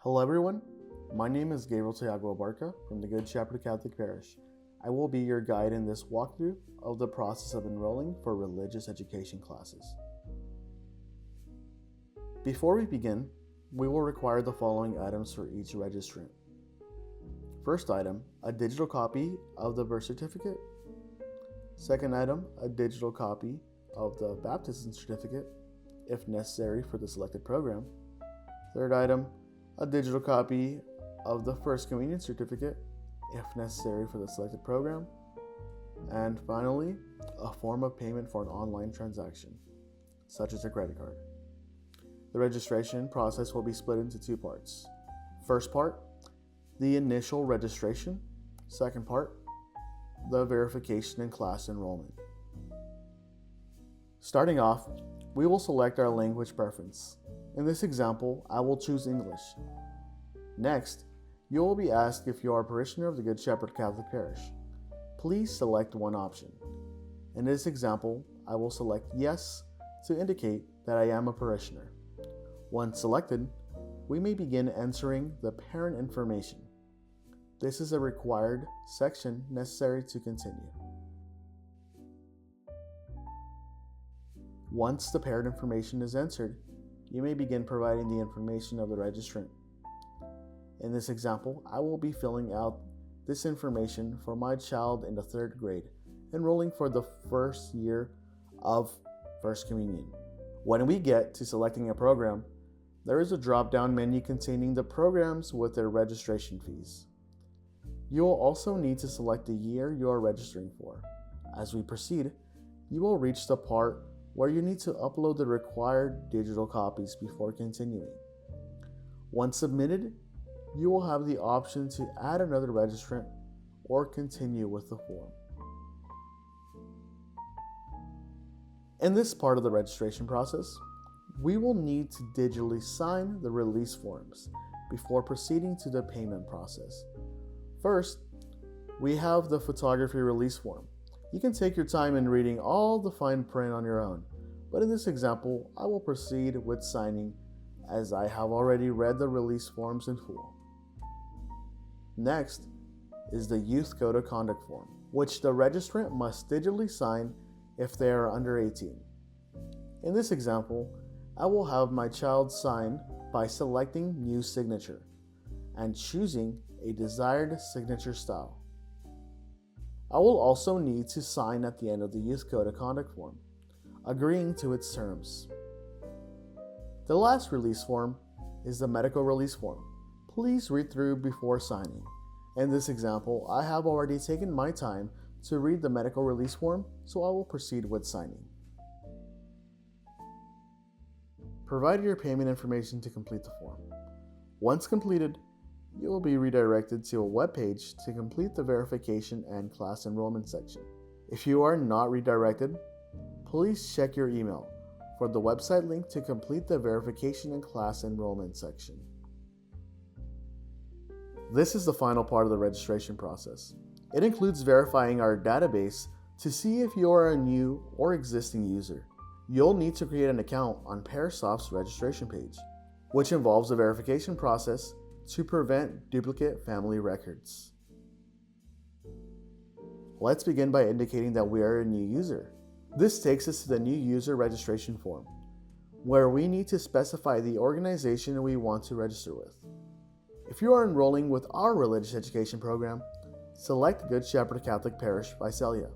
Hello everyone, my name is Gabriel Tayagua Abarca from the Good Shepherd Catholic Parish. I will be your guide in this walkthrough of the process of enrolling for religious education classes. Before we begin, we will require the following items for each registrant. First item, a digital copy of the birth certificate. Second item, a digital copy of the baptism certificate, if necessary for the selected program. Third item, a digital copy of the First Communion certificate, if necessary for the selected program. And finally, a form of payment for an online transaction, such as a credit card. The registration process will be split into two parts. First part, the initial registration. Second part, the verification and class enrollment. Starting off, we will select our language preference. In this example, I will choose English. Next, you will be asked if you are a parishioner of the Good Shepherd Catholic Parish. Please select one option. In this example, I will select Yes to indicate that I am a parishioner. Once selected, we may begin entering the parent information. This is a required section necessary to continue. Once the parent information is entered, you may begin providing the information of the registrant. In this example, I will be filling out this information for my child in the 3rd grade, enrolling for the first year of First Communion. When we get to selecting a program, there is a drop-down menu containing the programs with their registration fees. You will also need to select the year you are registering for. As we proceed, you will reach the part where you need to upload the required digital copies before continuing. Once submitted, you will have the option to add another registrant or continue with the form. In this part of the registration process, we will need to digitally sign the release forms before proceeding to the payment process. First, we have the photography release form. You can take your time in reading all the fine print on your own, but in this example, I will proceed with signing as I have already read the release forms in full. Next is the Youth Code of Conduct form, which the registrant must digitally sign if they are under 18. In this example, I will have my child sign by selecting New Signature and choosing a desired signature style. I will also need to sign at the end of the Youth Code of Conduct form, agreeing to its terms. The last release form is the medical release form. Please read through before signing. In this example, I have already taken my time to read the medical release form, so I will proceed with signing. Provide your payment information to complete the form. Once completed, you will be redirected to a web page to complete the verification and class enrollment section. If you are not redirected, please check your email for the website link to complete the verification and class enrollment section. This is the final part of the registration process. It includes verifying our database to see if you are a new or existing user. You'll need to create an account on Parish's registration page, which involves a verification process to prevent duplicate family records. Let's begin by indicating that we are a new user. This takes us to the new user registration form, where we need to specify the organization we want to register with. If you are enrolling with our religious education program, select Good Shepherd Catholic Parish Visalia.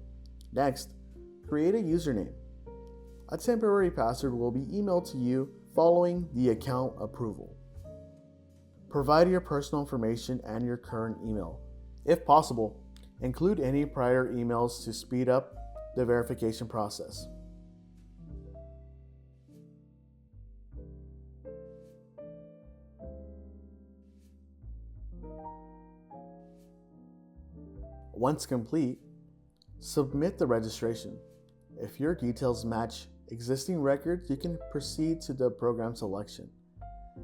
Next, create a username. A temporary password will be emailed to you following the account approval. Provide your personal information and your current email. If possible, include any prior emails to speed up the verification process. Once complete, submit the registration. If your details match existing records, you can proceed to the program selection.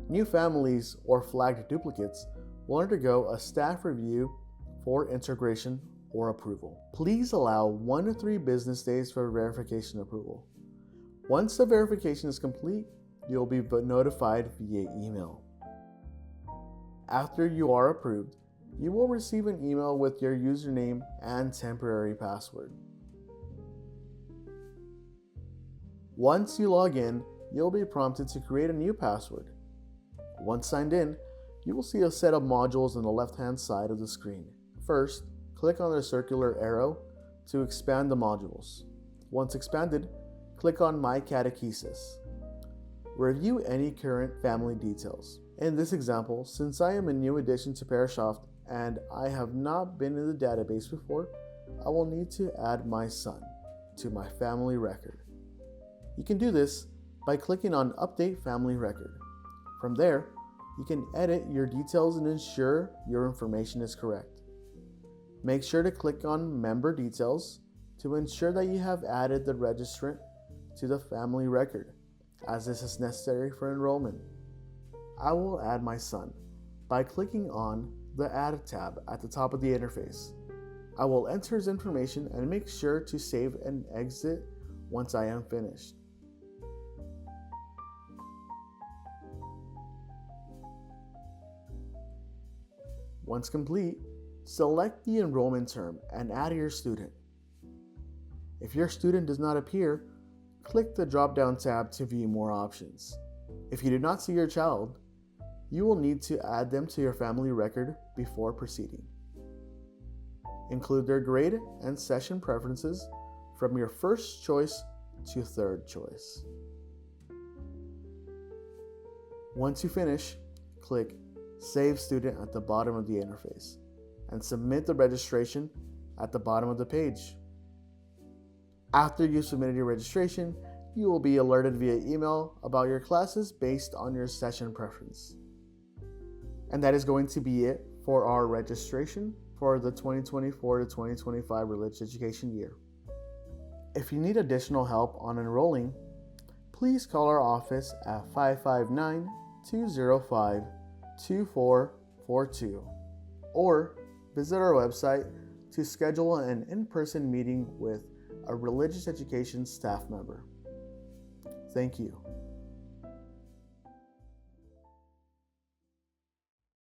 New families or flagged duplicates will undergo a staff review for integration or approval. Please allow 1 to 3 business days for verification approval. Once the verification is complete, you'll be notified via email. After you are approved, you will receive an email with your username and temporary password. Once you log in, you'll be prompted to create a new password. Once signed in, you will see a set of modules on the left-hand side of the screen. First, click on the circular arrow to expand the modules. Once expanded, click on My Catechesis. Review any current family details. In this example, since I am a new addition to Parish and I have not been in the database before, I will need to add my son to my family record. You can do this by clicking on Update Family Record. From there, you can edit your details and ensure your information is correct. Make sure to click on Member Details to ensure that you have added the registrant to the family record, as this is necessary for enrollment. I will add my son by clicking on the Add tab at the top of the interface. I will enter his information and make sure to save and exit once I am finished. Once complete, select the enrollment term and add your student. If your student does not appear, click the drop-down tab to view more options. If you do not see your child, you will need to add them to your family record before proceeding. Include their grade and session preferences from your first choice to third choice. Once you finish, click Save Student at the bottom of the interface and submit the registration at the bottom of the page. After you submitted your registration, you will be alerted via email about your classes based on your session preference. And that is going to be it for our registration for the 2024 to 2025 religious education year. If you need additional help on enrolling, please call our office at 559-205-2442 or visit our website to schedule an in-person meeting with a religious education staff member. Thank you.